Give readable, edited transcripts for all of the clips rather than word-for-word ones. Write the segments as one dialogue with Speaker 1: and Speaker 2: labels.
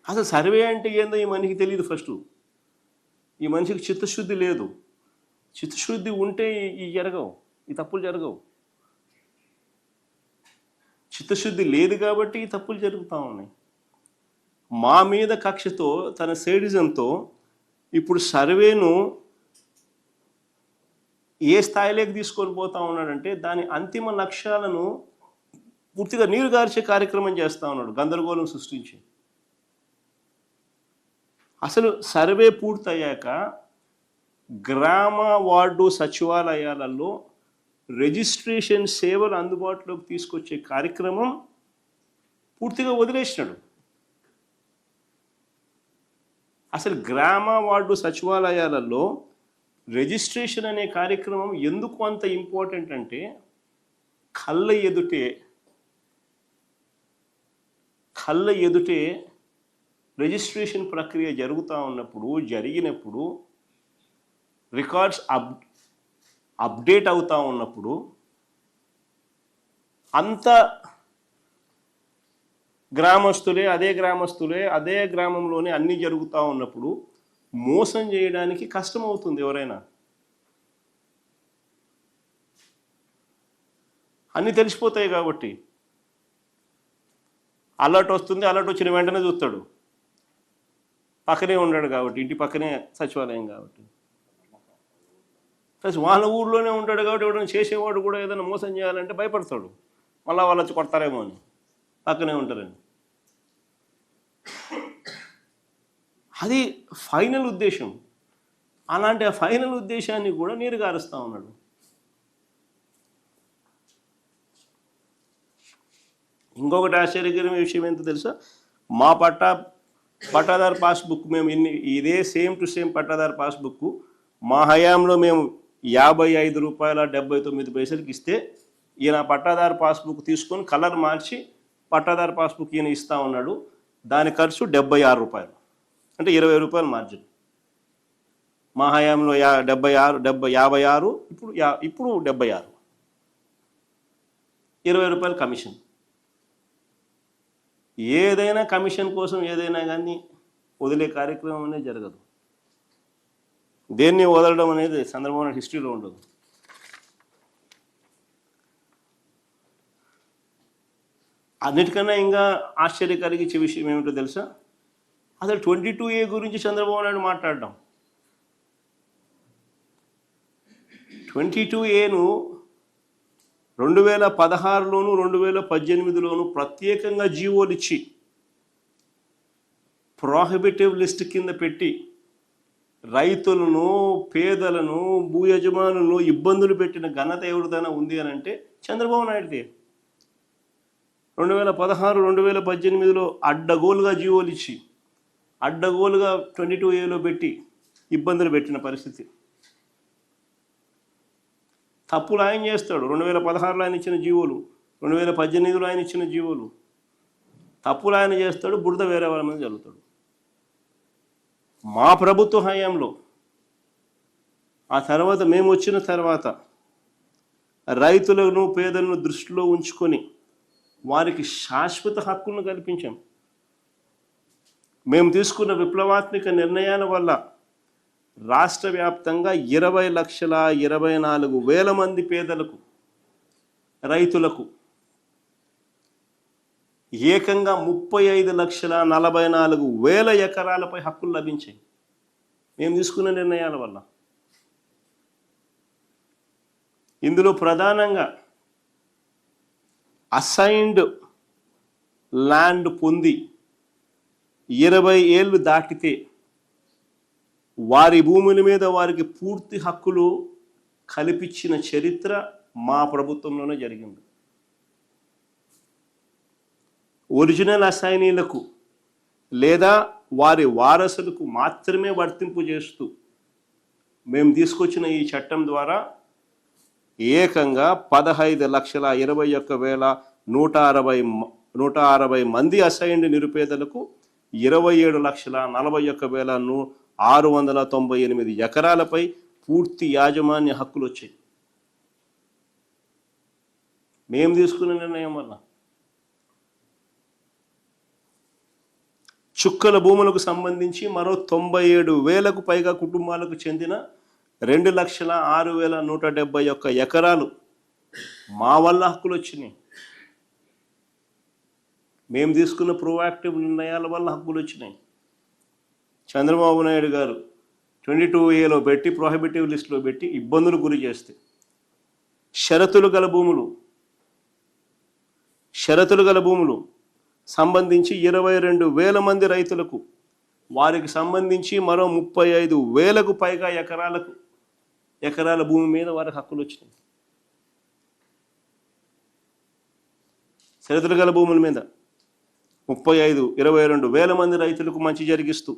Speaker 1: అసలు సర్వే అంటే ఏందో ఈ మనిషికి తెలియదు. ఫస్ట్ ఈ మనిషికి చిత్తశుద్ధి లేదు. చిత్తశుద్ధి ఉంటే ఈ జరగవు, ఈ తప్పులు జరగవు. చిత్తశుద్ధి లేదు కాబట్టి ఈ తప్పులు జరుగుతూ ఉన్నాయి. మా మీద కక్షతో, తన సేడిజంతో ఇప్పుడు సర్వేను ఏ స్థాయిలోకి తీసుకొని పోతా ఉన్నాడంటే దాని అంతిమ లక్ష్యాలను పూర్తిగా నీరుగార్చే కార్యక్రమం చేస్తూ ఉన్నాడు, గందరగోళం సృష్టించి. అసలు సర్వే పూర్తయ్యాక గ్రామ వార్డు సచివాలయాలలో రిజిస్ట్రేషన్ సేవలు అందుబాటులోకి తీసుకొచ్చే కార్యక్రమం పూర్తిగా వదిలేసినాడు. అసలు గ్రామ వార్డు సచివాలయాలలో రిజిస్ట్రేషన్ అనే కార్యక్రమం ఎందుకు అంత ఇంపార్టెంట్ అంటే కళ్ళ ఎదుటే రిజిస్ట్రేషన్ ప్రక్రియ జరిగినప్పుడు రికార్డ్స్ అప్డేట్ అవుతూ ఉన్నప్పుడు అంత గ్రామస్తులే అదే గ్రామంలోనే అన్నీ జరుగుతూ ఉన్నప్పుడు మోసం చేయడానికి కష్టమవుతుంది ఎవరైనా. అన్నీ తెలిసిపోతాయి కాబట్టి అలర్ట్ వస్తుంది, అలర్ట్ వచ్చిన వెంటనే చూస్తాడు. పక్కనే ఉన్నాడు కాబట్టి, ఇంటి పక్కనే సచివాలయం కాబట్టి, ప్లస్ వాళ్ళ ఊర్లోనే ఉంటాడు కాబట్టి ఎవరైనా చేసేవాడు కూడా ఏదైనా మోసం చేయాలంటే భయపడతాడు, మళ్ళీ వాళ్ళు వచ్చి కొడతారేమో అని, పక్కనే ఉంటారని. అది ఫైనల్ ఉద్దేశం. అలాంటి ఆ ఫైనల్ ఉద్దేశాన్ని కూడా నీరుగారుస్తూ ఉన్నాడు. ఇంకొకటి ఆశ్చర్యకరమైన విషయం ఏంటో తెలుసా? మా పట్టాదారు పాస్బుక్ మేము ఇదే సేమ్ టు సేమ్ పట్టాదారు పాస్బుక్ మా హయాంలో మేము ₹55.79 ఇస్తే ఈయన పట్టాదారు పాస్బుక్ తీసుకొని కలర్ మార్చి పట్టాదారు పాస్బుక్ ఈయన ఇస్తూ ఉన్నాడు. దాని ఖర్చు ₹76, అంటే ₹20 మార్జిన్. మా హయాంలో 56, ఇప్పుడు 76, ₹20 కమిషన్. ఏదైనా కమిషన్ కోసం ఏదైనా కానీ వదిలే కార్యక్రమం అనేది జరగదు. దేన్ని వదలడం అనేది చంద్రబాబు నాయుడు హిస్టరీలో ఉండదు. అన్నిటికన్నా ఇంకా ఆశ్చర్య కలిగించే విషయం ఏమిటో తెలుసా? అసలు 22A గురించి చంద్రబాబు నాయుడు మాట్లాడడం. 22Aను 2016లోను 2018లోను ప్రత్యేకంగా జీవోలు ఇచ్చి ప్రోహిబిటివ్ లిస్ట్ కింద పెట్టి రైతులను, పేదలను, భూ యజమానులను ఇబ్బందులు పెట్టిన ఘనత ఎవరిదైనా ఉంది అని అంటే చంద్రబాబు నాయుడుదే. 2016, 2018లో అడ్డగోలుగా జీవోలు ఇచ్చి అడ్డగోలుగా 22Aలో పెట్టి ఇబ్బందులు పెట్టిన పరిస్థితి. తప్పులు ఆయన చేస్తాడు. 2016లో ఆయన ఇచ్చిన జీవోలు, 2018లో ఆయన ఇచ్చిన జీవోలు, తప్పులు ఆయన చేస్తాడు, బురద వేరే వాళ్ళ మీద జరుగుతాడు. మా ప్రభుత్వ హయాంలో ఆ తర్వాత మేము వచ్చిన తర్వాత రైతులను, పేదలను దృష్టిలో ఉంచుకొని వారికి శాశ్వత హక్కులను కల్పించాం. మేము తీసుకున్న విప్లవాత్మక నిర్ణయాల వల్ల రాష్ట్ర వ్యాప్తంగా 20,24,000 మంది పేదలకు, రైతులకు ఏకంగా 35,44,000 ఎకరాలపై హక్కులు లభించాయి మేము తీసుకున్న నిర్ణయాల వల్ల. ఇందులో ప్రధానంగా అసైన్డ్ ల్యాండ్ పొంది 20 ఏళ్ళు దాటితే వారి భూముల మీద వారికి పూర్తి హక్కులు కల్పించిన చరిత్ర మా ప్రభుత్వంలోనే జరిగింది. ఒరిజినల్ అసైనీలకు లేదా వారి వారసులకు మాత్రమే వర్తింపు చేస్తూ మేము తీసుకొచ్చిన ఈ చట్టం ద్వారా ఏకంగా 15,21,160 మంది అసైన్డ్ నిరుపేదలకు 27,41,698 ఎకరాలపై పూర్తి యాజమాన్య హక్కులు వచ్చాయి మేము తీసుకున్న నిర్ణయం వల్ల. చుక్కల భూములకు సంబంధించి మరో 97,000కు పైగా కుటుంబాలకు చెందిన 2,06,171 ఎకరాలు మా వల్ల హక్కులు వచ్చినాయి. మేము తీసుకున్న ప్రోయాక్టివ్ నిర్ణయాల వల్ల హక్కులు వచ్చినాయి. చంద్రబాబు నాయుడు గారు 22A పెట్టి ప్రొహిబిటివ్ లిస్టులో పెట్టి ఇబ్బందులు గురి చేస్తే షరతులు గల భూములు సంబంధించి 22,000 మంది రైతులకు, వారికి సంబంధించి మరో 35,000కు పైగా ఎకరాల భూమి మీద వారికి హక్కులు వచ్చినాయి. షరతులు గల భూముల మీద 22,000 మంది రైతులకు మంచి జరిగిస్తూ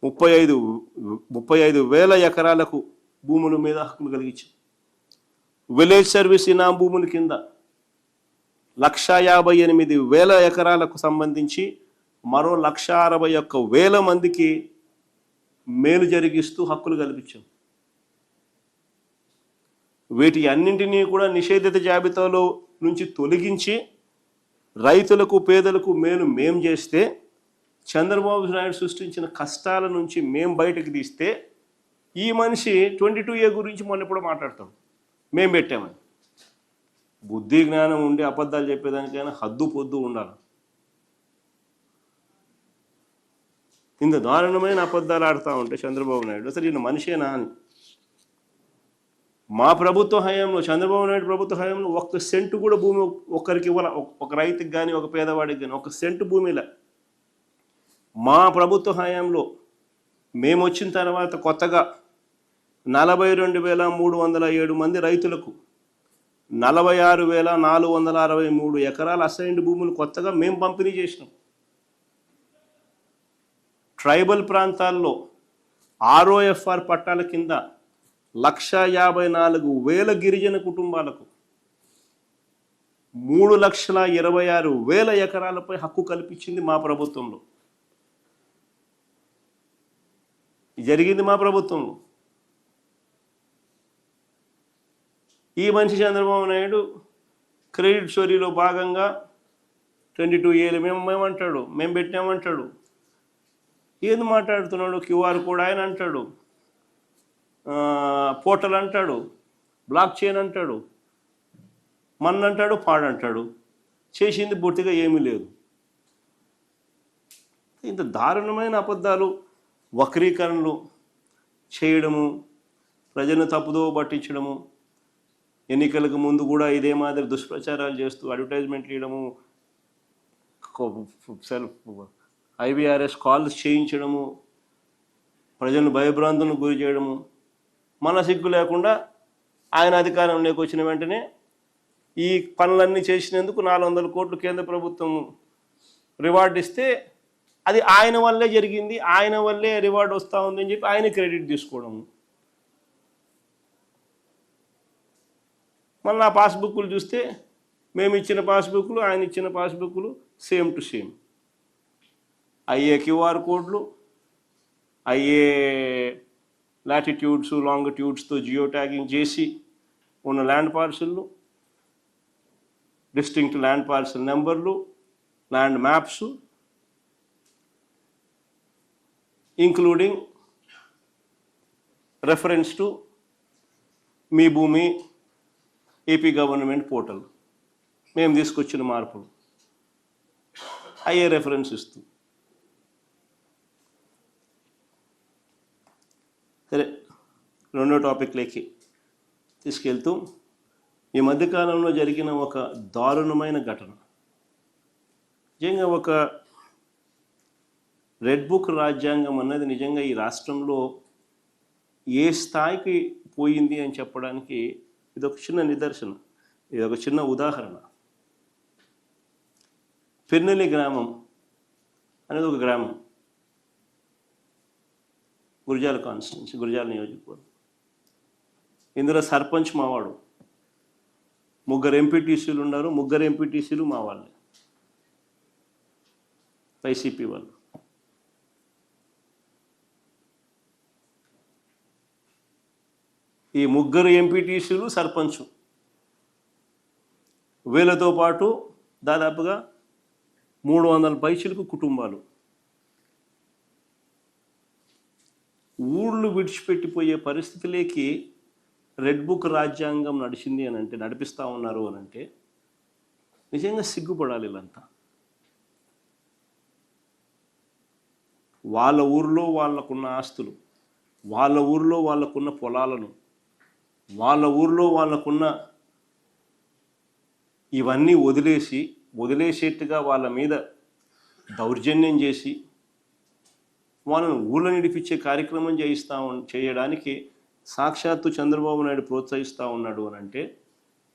Speaker 1: 35,000 ఎకరాలకు భూముల మీద హక్కులు కలిగించారు. విలేజ్ సర్వీస్ ఇనాం భూముల కింద 158,000 ఎకరాలకు సంబంధించి మరో 161,000 మందికి మేలు జరిగిస్తూ హక్కులు కల్పించాం. వీటి అన్నింటినీ కూడా నిషేధిత జాబితాలో నుంచి తొలగించి రైతులకు, పేదలకు మేలు మేం చేస్తే, చంద్రబాబు నాయుడు సృష్టించిన కష్టాల నుంచి మేం బయటకు తీస్తే, ఈ మనిషి 22A గురించి మొన్న ఎప్పుడో మాట్లాడతాం, మేం పెట్టామని. బుద్ధి జ్ఞానం ఉండి అబద్ధాలు చెప్పేదానికైనా హద్దు పొద్దు ఉండాలి. ఇంత దారుణమైన అబద్ధాలు ఆడుతూ ఉంటే చంద్రబాబు నాయుడు అసలు ఈయన మనిషేనా అని. మా ప్రభుత్వ హయాంలో, చంద్రబాబు నాయుడు ప్రభుత్వ హయాంలో 1 సెంటు కూడా భూమి ఒక్కరికి ఇవ్వాల, ఒక రైతుకి కానీ ఒక పేదవాడికి కానీ 1 సెంటు భూమిలా. మా ప్రభుత్వ హయాంలో మేము వచ్చిన తర్వాత కొత్తగా 42,307 మంది రైతులకు 46,463 ఎకరాల అసైన్డ్ భూములు కొత్తగా మేము పంపిణీ చేసినాం. ట్రైబల్ ప్రాంతాల్లో ROFR పట్టాల కింద 154,000 గిరిజన కుటుంబాలకు 3,26,000 ఎకరాలపై హక్కు కల్పించింది మా ప్రభుత్వంలో. జరిగింది మా ప్రభుత్వంలో. ఈ మనిషి చంద్రబాబు నాయుడు క్రెడిట్ స్టోరీలో భాగంగా 22A మేమంటాడు, మేము పెట్టామంటాడు. ఏది మాట్లాడుతున్నాడు? QR కోడ్ ఆయన అంటాడు, పోర్టల్ అంటాడు, బ్లాక్ చైన్ అంటాడు, మన్నంటాడు, పాడంటాడు. చేసింది పూర్తిగా ఏమీ లేదు. ఇంత దారుణమైన అబద్ధాలు, వక్రీకరణలు చేయడము, ప్రజలను తప్పుదో పట్టించడము, ఎన్నికలకు ముందు కూడా ఇదే మాదిరి దుష్ప్రచారాలు చేస్తూ అడ్వర్టైజ్మెంట్లు ఇవ్వడము, IVRS కాల్స్ చేయించడము, ప్రజలను భయభ్రాంతులకు గురి చేయడము. మన సిగ్గు లేకుండా ఆయన అధికారంలోకి వచ్చిన వెంటనే ఈ పనులన్నీ చేసినందుకు 400 కోట్లు కేంద్ర ప్రభుత్వం రివార్డు ఇస్తే, అది ఆయన వల్లే జరిగింది, ఆయన వల్లే రివార్డు వస్తూ ఉందని చెప్పి ఆయన క్రెడిట్ తీసుకోవడము. మళ్ళీ ఆ పాస్బుక్లు చూస్తే మేము ఇచ్చిన పాస్బుక్లు, ఆయన ఇచ్చిన పాస్బుక్లు సేమ్ టు సేమ్. అయ్యే QR కోడ్లు, అయ్యే లాటిట్యూడ్స్, లాంగిట్యూడ్స్తో జియో ట్యాగింగ్ చేసి ఉన్న ల్యాండ్ పార్సల్లు, డిస్టింక్ట్ ల్యాండ్ పార్సల్ నెంబర్లు, land maps, including reference to Mee Bhoomi AP government portal, మేము తీసుకొచ్చిన మార్పులు అయ్యే రెఫరెన్స్ ఇస్తూ. సరే, రెండో టాపిక్లోకి తీసుకెళ్తూ, ఈ మధ్యకాలంలో జరిగిన ఒక దారుణమైన ఘటన, నిజంగా ఒక రెడ్ బుక్ రాజ్యాంగం అన్నది నిజంగా ఈ రాష్ట్రంలో ఏ స్థాయికి పోయింది అని చెప్పడానికి ఇది ఒక చిన్న నిదర్శనం, ఇది ఒక చిన్న ఉదాహరణ. పెన్నెల్లి గ్రామం అనేది ఒక గ్రామం, గురజాల కాన్స్టిట్యున్సీ, గురజాల నియోజకవర్గం. ఇందులో సర్పంచ్ మావాడు, 3 ఎంపీటీసీలు ఉన్నారు, 3 ఎంపీటీసీలు మా వాళ్ళే, వైసీపీ వాళ్ళు. ఈ 3 ఎంపీటీసీలు సర్పంచ్, వీళ్ళతో పాటు దాదాపుగా 300 పైచిలకు కుటుంబాలు ఊళ్ళు విడిచిపెట్టిపోయే పరిస్థితిలోకి రెడ్ బుక్ రాజ్యాంగం నడిచింది అని అంటే, నడిపిస్తూ ఉన్నారు అని అంటే నిజంగా సిగ్గుపడాలి వీళ్ళంతా. వాళ్ళ ఊర్లో వాళ్ళకున్న ఆస్తులు, వాళ్ళ ఊర్లో వాళ్ళకున్న పొలాలను, వాళ్ళ ఊర్లో వాళ్ళకున్న ఇవన్నీ వదిలేసేట్టుగా వాళ్ళ మీద దౌర్జన్యం చేసి వాళ్ళను ఊళ్ళో నిడిపించే కార్యక్రమం చేయడానికి సాక్షాత్తు చంద్రబాబు నాయుడు ప్రోత్సహిస్తూ ఉన్నాడు అని అంటే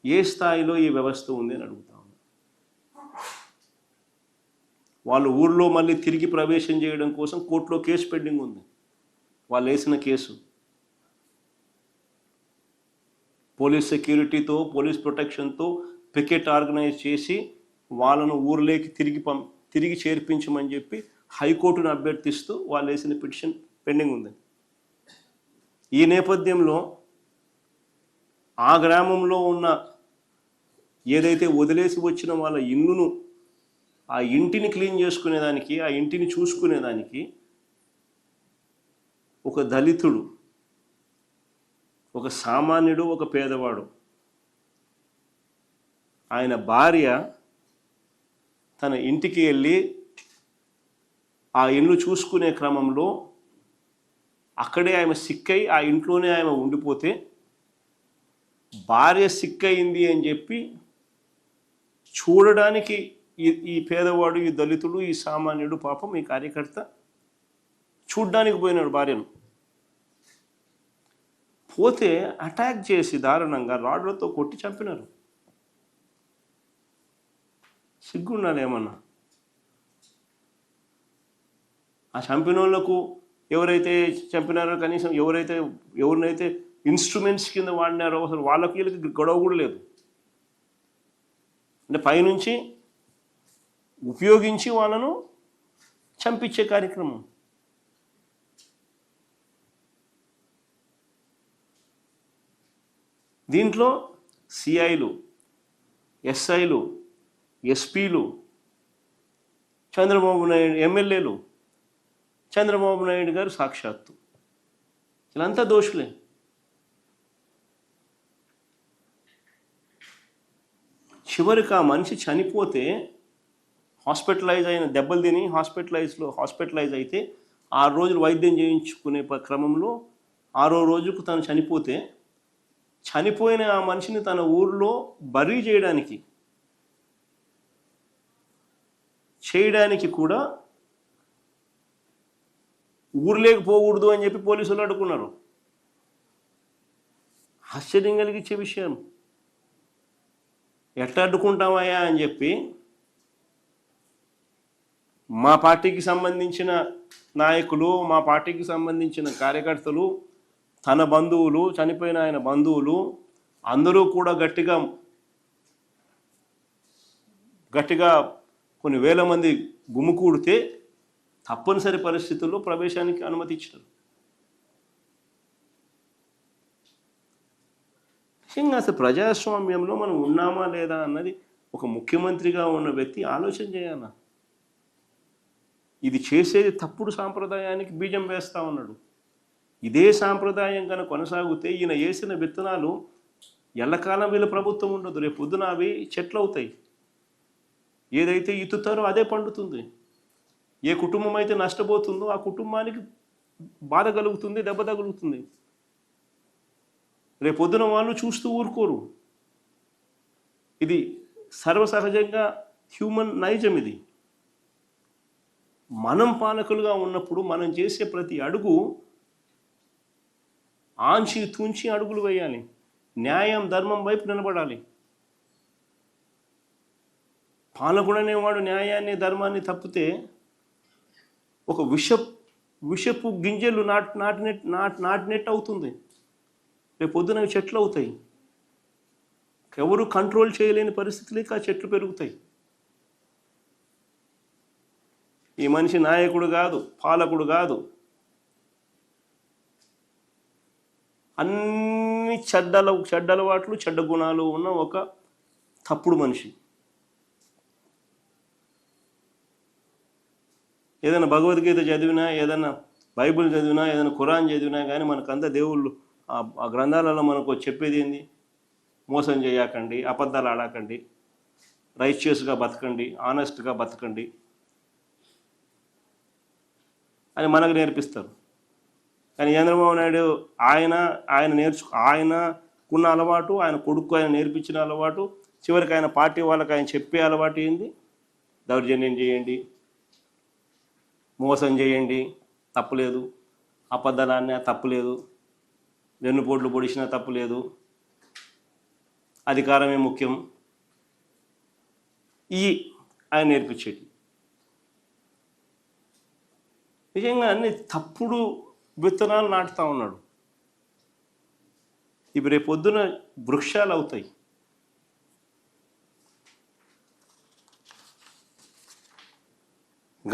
Speaker 1: ఏ స్థాయిలో ఈ వ్యవస్థ ఉంది అని అడుగుతా ఉన్నాను. వాళ్ళు ఊర్లో మళ్ళీ తిరిగి ప్రవేశం చేయడం కోసం కోర్టులో కేసు పెండింగ్ ఉంది. వాళ్ళు వేసిన కేసు పోలీస్ సెక్యూరిటీతో, పోలీస్ ప్రొటెక్షన్తో పికెట్ ఆర్గనైజ్ చేసి వాళ్ళను ఊర్లోకి తిరిగి చేర్పించమని చెప్పి హైకోర్టును అభ్యర్థిస్తూ వాళ్ళు వేసిన పిటిషన్ పెండింగ్ ఉంది. ఈ నేపథ్యంలో ఆ గ్రామంలో ఉన్న ఏదైతే వదిలేసి వచ్చిన వాళ్ళ ఇల్లును, ఆ ఇంటిని క్లీన్ చేసుకునేదానికి, ఆ ఇంటిని చూసుకునేదానికి ఒక దళితుడు, ఒక సామాన్యుడు, ఒక పేదవాడు, ఆయన భార్య తన ఇంటికి వెళ్ళి ఆ ఇల్లు చూసుకునే క్రమంలో అక్కడే ఆమె సిక్కై ఆ ఇంట్లోనే ఆమె ఉండిపోతే భార్య సిక్కయింది అని చెప్పి చూడడానికి ఈ పేదవాడు, ఈ దళితుడు, ఈ సామాన్యుడు, పాపం ఈ కార్యకర్త చూడ్డానికి పోయినాడు భార్యను. పోతే అటాక్ చేసి దారుణంగా రాడ్లతో కొట్టి చంపినారు. సిగ్గుండాలి ఏమన్నా. ఆ చంపిన వాళ్ళకు ఎవరైతే చంపినారో, కనీసం ఎవరినైతే ఇన్స్ట్రుమెంట్స్ కింద వాడినారో అసలు వాళ్ళకి వీళ్ళకి గొడవ కూడా లేదు. అంటే పైనుంచి ఉపయోగించి వాళ్ళను చంపించే కార్యక్రమం. దీంట్లో సిఐలు, ఎస్ఐలు, ఎస్పీలు, చంద్రబాబు నాయుడు ఎమ్మెల్యేలు, చంద్రబాబు నాయుడు గారు సాక్షాత్తు, వీళ్ళంతా దోషులే. చివరికి ఆ మనిషి చనిపోతే దెబ్బలు తిని హాస్పిటలైజ్ అయితే 6 రోజులు వైద్యం చేయించుకునే క్రమంలో 6వ రోజుకు తను చనిపోతే, చనిపోయిన ఆ మనిషిని తన ఊర్లో బరీ చేయడానికి కూడా ఊర్లోకి పోకూడదు అని చెప్పి పోలీసులు అడ్డుకున్నారు. ఆశ్చర్యం కలిగించే విషయం. ఎట్లా అడ్డుకుంటామయ్యా అని చెప్పి మా పార్టీకి సంబంధించిన నాయకులు, మా పార్టీకి సంబంధించిన కార్యకర్తలు, తన బంధువులు, చనిపోయిన ఆయన బంధువులు అందరూ కూడా గట్టిగా కొన్ని వేల మంది గుమికూడితే తప్పనిసరి పరిస్థితుల్లో ప్రవేశానికి అనుమతి ఇచ్చారు. నిజంగా అసలు ప్రజాస్వామ్యంలో మనం ఉన్నామా లేదా అన్నది ఒక ముఖ్యమంత్రిగా ఉన్న వ్యక్తి ఆలోచన చేయాలా. ఇది చేసేది తప్పుడు సాంప్రదాయానికి బీజం వేస్తూ ఉన్నాడు. ఇదే సాంప్రదాయం కనుక కొనసాగితే ఈయన వేసిన విత్తనాలు ఎల్లకాలం వీళ్ళ ప్రభుత్వం ఉండదు. రేపు పొద్దున అవి చెట్లు అవుతాయి. ఏదైతే ఇత్తుతారో అదే పండుతుంది. ఏ కుటుంబం అయితే నష్టపోతుందో ఆ కుటుంబానికి బాధ కలుగుతుంది, దెబ్బ తగులుతుంది. రేపొద్దున వాళ్ళు చూస్తూ ఊరుకోరు. ఇది సర్వసహజంగా హ్యూమన్ నైజం. ఇది మనం పాలకులుగా ఉన్నప్పుడు మనం చేసే ప్రతి అడుగు ఆంచి తుంచి అడుగులు వేయాలి. న్యాయం, ధర్మం వైపు నిలబడాలి. పాలకుడు అనేవాడు న్యాయాన్ని, ధర్మాన్ని తప్పితే ఒక విషపు గింజలు నాటినట్టు అవుతుంది. రేపు పొద్దున చెట్లు అవుతాయి. ఎవరు కంట్రోల్ చేయలేని పరిస్థితులకి ఆ చెట్లు పెరుగుతాయి. ఈ మనిషి నాయకుడు కాదు, పాలకుడు కాదు, అన్ని చెడ్డలవాట్లు, చెడ్డ గుణాలు ఉన్న ఒక తప్పుడు మనిషి. ఏదైనా భగవద్గీత చదివినా, ఏదైనా బైబిల్ చదివినా ఏదైనా ఖురాన్ చదివినా కానీ మనకంతా దేవుళ్ళు ఆ గ్రంథాలలో మనకు చెప్పేది ఏంది? మోసం చేయకండి, అబద్ధాలు ఆడకండి, రైచియస్గా బతకండి, ఆనెస్ట్గా బతకండి అని మనకు నేర్పిస్తారు. కానీ చంద్రబాబు నాయుడు ఆయనకున్న అలవాటు, ఆయన కొడుకు ఆయన నేర్పించిన అలవాటు, చివరికి ఆయన పార్టీ వాళ్ళకి ఆయన చెప్పే అలవాటు ఏంది? దౌర్జన్యం చేయండి, మోసం చేయండి, తప్పులేదు, అబద్ధాలన్నా తప్పులేదు, వెన్నుపోట్లు పొడిచినా తప్పులేదు, అధికారమే ముఖ్యం, ఈ ఆయన నేర్పించేది. నిజంగా అన్ని తప్పుడు విత్తనాలు నాటుతూ ఉన్నాడు. ఇవి రేపొద్దున వృక్షాలు అవుతాయి.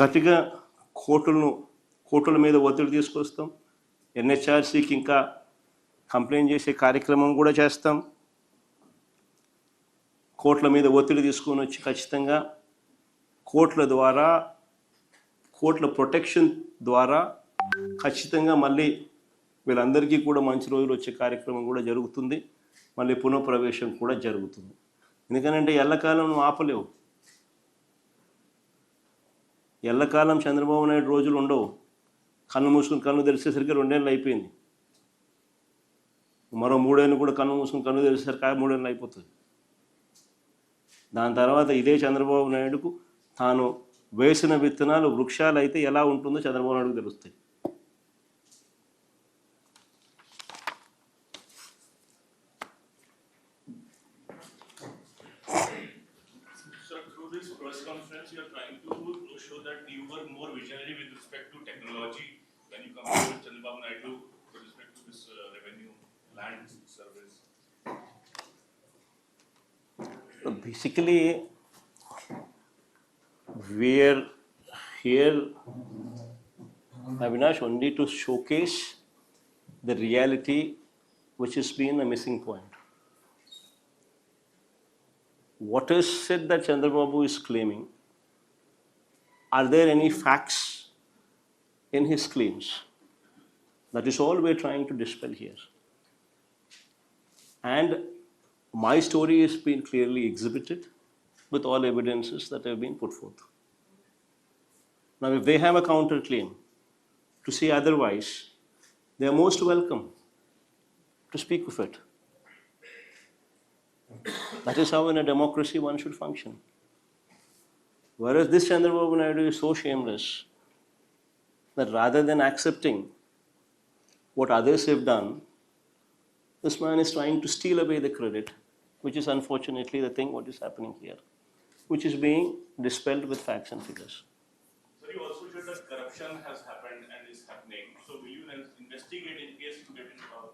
Speaker 1: గట్టిగా కోర్టుల మీద ఒత్తిడి తీసుకొస్తాం. ఎన్హెచ్ఆర్సీకి ఇంకా కంప్లైంట్ చేసే కార్యక్రమం కూడా చేస్తాం. కోర్టుల మీద ఒత్తిడి తీసుకొని వచ్చి ఖచ్చితంగా కోర్టుల ప్రొటెక్షన్ ద్వారా ఖచ్చితంగా మళ్ళీ వీళ్ళందరికీ కూడా మంచి రోజులు వచ్చే కార్యక్రమం కూడా జరుగుతుంది. మళ్ళీ పునఃప్రవేశం కూడా జరుగుతుంది. ఎందుకంటే ఎల్లకాలం నువ్వు ఆపలేవు. ఎల్లకాలం చంద్రబాబు నాయుడు రోజులు ఉండవు. కన్ను మూసుకుని కన్ను తెరిచేసరికి 2 ఏళ్ళు అయిపోయింది. మరో 3 ఏళ్ళు కూడా కన్ను మూసుకుని కన్ను తెరిచేసరికి 3 ఏళ్ళు అయిపోతుంది. దాని తర్వాత ఇదే చంద్రబాబు నాయుడుకు తాను వేసిన విత్తనాలు వృక్షాలు అయితే ఎలా ఉంటుందో చంద్రబాబు నాయుడుకు తెలుస్తాయి.
Speaker 2: You are trying to show that you were more visionary with respect to technology when you compare with Chandrababu Naidu with respect to this revenue land service.
Speaker 1: Basically, we're here, Avinash, only to showcase the reality which has been a missing point. What is it that Chandrababu is claiming? Are there any facts in his claims? That is all we're trying to dispel here. And my story has been clearly exhibited with all evidences that have been put forth. Now, if they have a counter claim to say otherwise, they are most welcome to speak of it. That is how in a democracy one should function. Whereas this Chandrababu Naidu is so shameless that rather than accepting what others have done, this man is trying to steal away the credit, which is unfortunately the thing what is happening here, which is being dispelled with facts and figures.
Speaker 2: So you also showed that corruption has happened and is happening. So will you investigate in case you get into power?